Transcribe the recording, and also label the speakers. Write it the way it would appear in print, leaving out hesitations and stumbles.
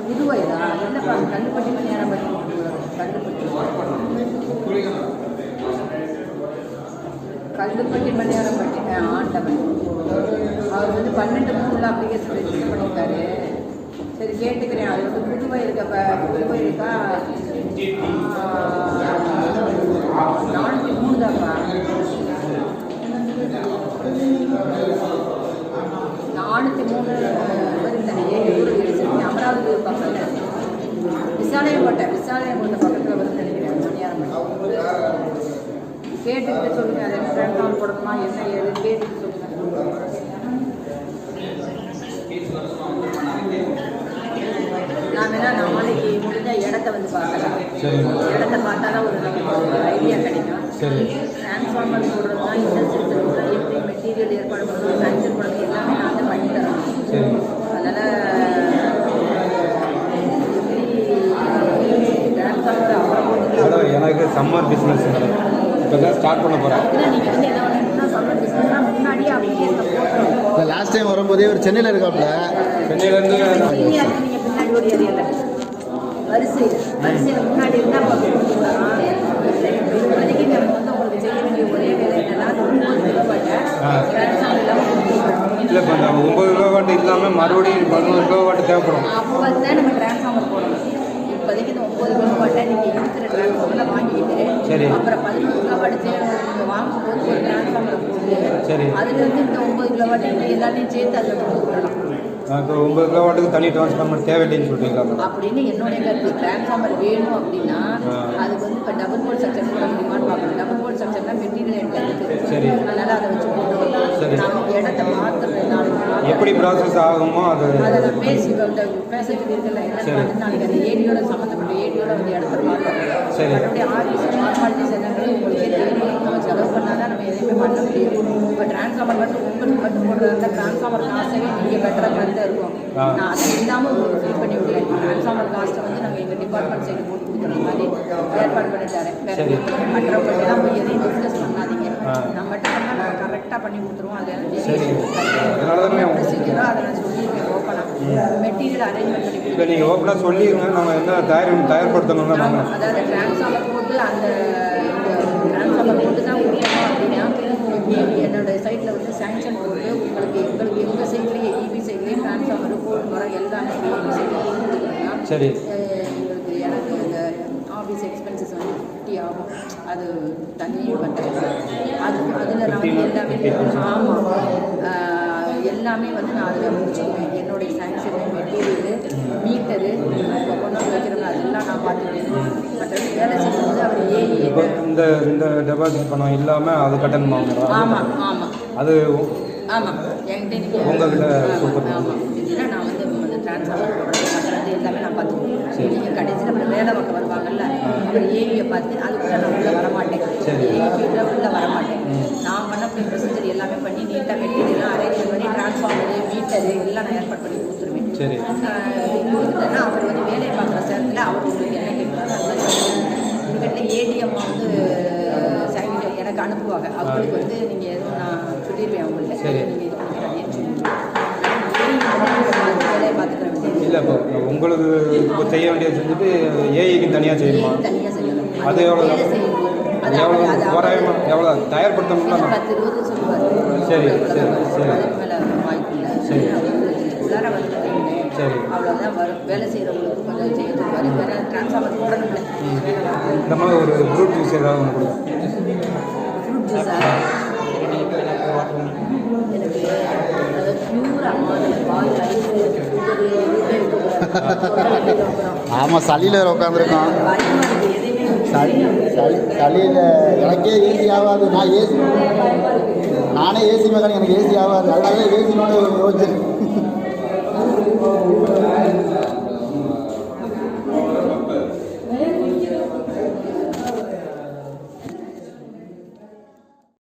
Speaker 1: புதுவைதா இல்லைப்பா கல்லுப்பட்டி நேரம் பற்றி கல்லுப்பட்டி மணியாரம் பட்டி ஆண்டவன் அவர் வந்து 12 அப்ளிகேஷன் ரெஜிஸ்டர் பண்ணியிருக்காரு. சரி கேட்டுக்கிறேன். அது வந்து புதுவை இருக்கா 403 தான்ப்பா. 403 வருந்தானே அமராவதி பக்கத்தில் விசாலயங்கோட்டை பக்கத்தில் வருது நினைக்கிறேன். மணியாரம் கேட்டுக்கிட்டு சொல்லுங்க. அதை ட்ரான்ஸ்ஃபார்ம் கொடுக்குமா என்ன ஏது கேட்டுக்கிட்டு சொல்லுங்க. நான் வேணா நாளைக்கு முடிஞ்சால் இடத்த வந்து பார்க்கலாம். இடத்த பார்த்தா தான் ஒரு ஐடியா கிடைக்கும். ட்ரான்ஸ்ஃபார்மர் போடுறதுனா இண்டஸ்ட்ரியல் எப்படி மெட்டீரியல் ஏற்பாடு பண்ணுறது சாங்ஷன் பண்ணுறது எல்லாமே நான் தான் பண்ணி தரேன். அதனால் ட்ரான்ஸ்ஃபார்மர் அப்புறம்
Speaker 2: எனக்கு சம்மர் பிஸ்னஸ் இப்போ தான் ஸ்டார்ட் பண்ண போகிறேன்.
Speaker 1: நீங்கள் வந்து என்ன பண்ணணும்னா சம்மர் பிஸ்னஸ்னால் முன்னாடியே அப்ளிகேஷன் போட்டுருவோம்.
Speaker 3: லாஸ்ட் டைம் வரும்போதே ஒரு சென்னையில் இருக்காப்புல.
Speaker 2: சென்னையிலேருந்து
Speaker 1: நீங்கள் பின்னாடி ஓடி அறியல வரிசையில் முன்னாடி இருந்தால் இப்போதைக்கு நம்ம வந்து உங்களுக்கு செய்ய வேண்டிய ஒரே வேலை என்னன்னா 9 கிலோவாட்டை
Speaker 2: இல்லை இப்போ அந்த 9 கிலோவாட் இல்லாமல் மறுபடியும் 11 கிலோவாட் தேவைப்படும்.
Speaker 1: அப்போ தான் நம்ம டிரான்ஸ்ஃபார்மர் போடணும். இப்போதைக்கு இந்த 9 கிலோவாட்டை நீங்கள் இருக்கிற டிரான்ஸ்ஃபார்மரில் வாங்கிக்கிட்டு அப்புறம் 11 கிலோவாட் நீங்கள் வாங்கும்போது ஒரு டிரான்ஸ்ஃபார்மரை போட்டு அதுலேருந்து இந்த 9 கிலோவாட்டை எல்லாத்தையும் சேர்த்து அதில் கொடுத்துடலாம்.
Speaker 2: இப்போ 9 கிலோவாட்டுக்கு தனி டிரான்ஸ்ஃபார்மர் தேவையில்லைன்னு சொல்கிறீங்களா?
Speaker 1: அப்படின்னு என்னுடைய கருத்து. டிரான்ஸ்ஃபார்மர் வேணும் அப்படின்னா அதுக்கு வந்து இப்போ டபுள் போல் ஸ்ட்ரக்சர் போட முடியுமான்னு பார்க்கணும். டபுள் போல் ஸ்ட்ரக்சர்னா மெட்டீரியல் என்கிட்ட இருக்குது. அதனால் அதை வச்சு போட்டு நம்ம இடத்த மாற்றணும்.
Speaker 2: எப்படி ப்ராசஸ் ஆகுமோ அதை
Speaker 1: நான் பேசி பேச சொல்லியிருக்கல. என்னன்னு நாளைக்கு அந்த ஏடியோட சம்மந்தப்பட்ட ஏடியோட வந்து இடத்த மாற்றணும். மறுபடியும் ஆஃபீஸ் ஃபார்மாலிட்டிஸ் என்னங்கிறது உங்களுக்கே தெரியும். நம்ம செலவு பண்ணால் தான் நம்ம எதையுமே பண்ண முடியும். இப்போ டிரான்ஸ்ஃபார்மர் மட்டும் உங்களுக்கு மட்டும் போடுறதா டிரான்ஸ்ஃபார்மர் காசையே நீங்கள் பெட்டராக இருக்கும். நான் அதை இல்லாமல் உங்களுக்கு ஃபில் பண்ணி விடுவேன். டிரான்ஸ்ஃபார்மர் காஸ்ட்டை வந்து நாங்கள் எங்கள் டிபார்ட்மெண்ட் சைடு போட்டு கொடுக்குற மாதிரி ஏற்பாடு பண்ணி தரேன். மற்றவங்கள்ட்டெல்லாம் போய் எதையும் டிஸ்கஸ் பண்ணாதீங்க. நம்மகிட்ட பண்ணால் நாங்கள் கரெக்டாக பண்ணி கொடுத்துருவோம். அதில் ப்ரொசீஜரோ அதை நான் சொல்லியிருக்கேன். ஓப்பனாக மெட்டீரியல் அரேஞ்ச்மெண்ட் பண்ணி
Speaker 2: இப்போ நீங்கள் ஓப்பனாக சொல்லிடுங்க. நம்ம என்ன தயார்படுத்தணும்னா
Speaker 1: அதாவது டிரான்ஸ்ஃபார்மர் போட்டு அந்த டிரான்ஸ்ஃபார்மர் போட்டு தான் முடியணும் அப்படின்னா என்னோட சைட்டில் வந்து சாங்ஷன் போட்டு உங்களுக்கு எங்கள் சைட்லேயே இபி சைட்லேயே டிரான்ஸ்ஃபார்மர் போட்டு வர எல்லாமே கொடுத்துருக்கோம்னா எங்களுக்கு எனக்கு இந்த ஆஃபீஸ் எக்ஸ்பென்சஸ் வந்து 50 ஆகும். அது தனி பண்ணுறது அதில் நான் வந்து எல்லாமே வந்து நான் அதில் முடிச்சுக்குவேன். என்னுடைய சாங்ஷனு மெட்டீரியலு மீட்டரு இப்போ கொண்டு வந்து வைக்கிறோம் அதெல்லாம் நான் பார்த்துக்குவேன். மற்றது வேலை செய்யும்போது அவர்
Speaker 2: இந்த டெபாசிட் பணம் இல்லாமல் அது கட்டணுமா?
Speaker 1: ஆமாம்
Speaker 2: அது
Speaker 1: என்கிட்ட நீங்கள்
Speaker 2: உங்கள்கிட்ட
Speaker 1: இதுனா நான் வந்து அந்த ட்ரான்ஸ்ஃபார்மர் மற்றது எல்லாமே நான் பார்த்துக்குவேன். நீங்கள் கடைசியில் அப்புறம் வேலை பார்க்க வருவாங்கல்ல அப்புறம் ஏவியை பார்த்து அதுக்குள்ளே நான் உள்ளே வரமாட்டேன். ஏவியில் உள்ளே வரமாட்டேன். நான் பண்ணக்கூடிய ப்ரொசீஜர் எல்லாமே பண்ணி நீட்டாக மெட்டீரியல்லாம் அரேஞ்ச் பண்ணி டிரான்ஸ்ஃபார்மரு மீட்டரு எல்லாம் நான் ஏற்பாடு பண்ணி கொடுத்துருவேன். கொடுத்துட்டேன்னா அவர் வந்து வேலையை பார்க்குற நேரத்தில் அவர் உங்களுக்கு என்ன கேட்குறாரு அதுக்கிட்ட ஏடிஎம் வந்து எனக்கு அனுப்புவாங்க. அவங்களுக்கு வந்து நீங்கள் எதுவும் நான் சொல்லிடுவேன். அவங்கள்ட்ட நீங்கள் இது வேலையை பார்த்துக்கிற வேண்டியது
Speaker 2: இல்லை. இப்போ உங்களுக்கு இப்போ செய்ய வேண்டியது செஞ்சுட்டு ஏஐக்கு தனியாக செய்யணுமா?
Speaker 1: தனியாக செய்யணும்.
Speaker 2: அது எவ்வளோ எவ்வளோ தயார்படுத்தணும்னா
Speaker 1: 10-20 சொல்லுவார். அதுக்கு மேலே வாய்ப்பு இல்லை. உள்ளார வந்து அவ்வளோதான் வரும். வேலை செய்கிறவங்களுக்கு கொஞ்சம் செய்ய சொல்லுவார். வேறு ட்ரான்ஸ்ஃபார்மர் போடணும்ல.
Speaker 2: இந்த மாதிரி ஒரு ஃப்ரூட் ஜூஸ் ஏதாவது ஒன்று கொடுக்கும்.
Speaker 1: ஃப்ரூட் ஜூஸா எனக்கு
Speaker 3: ஆமாம் சளியில் உட்காந்துருக்கோம். சளியில் எனக்கே ஏசி ஆகாது. நானே ஏசி மெக்கானிக். எனக்கு ஏசி ஆகாது. அதனால ஏசி நோட யோசிச்சு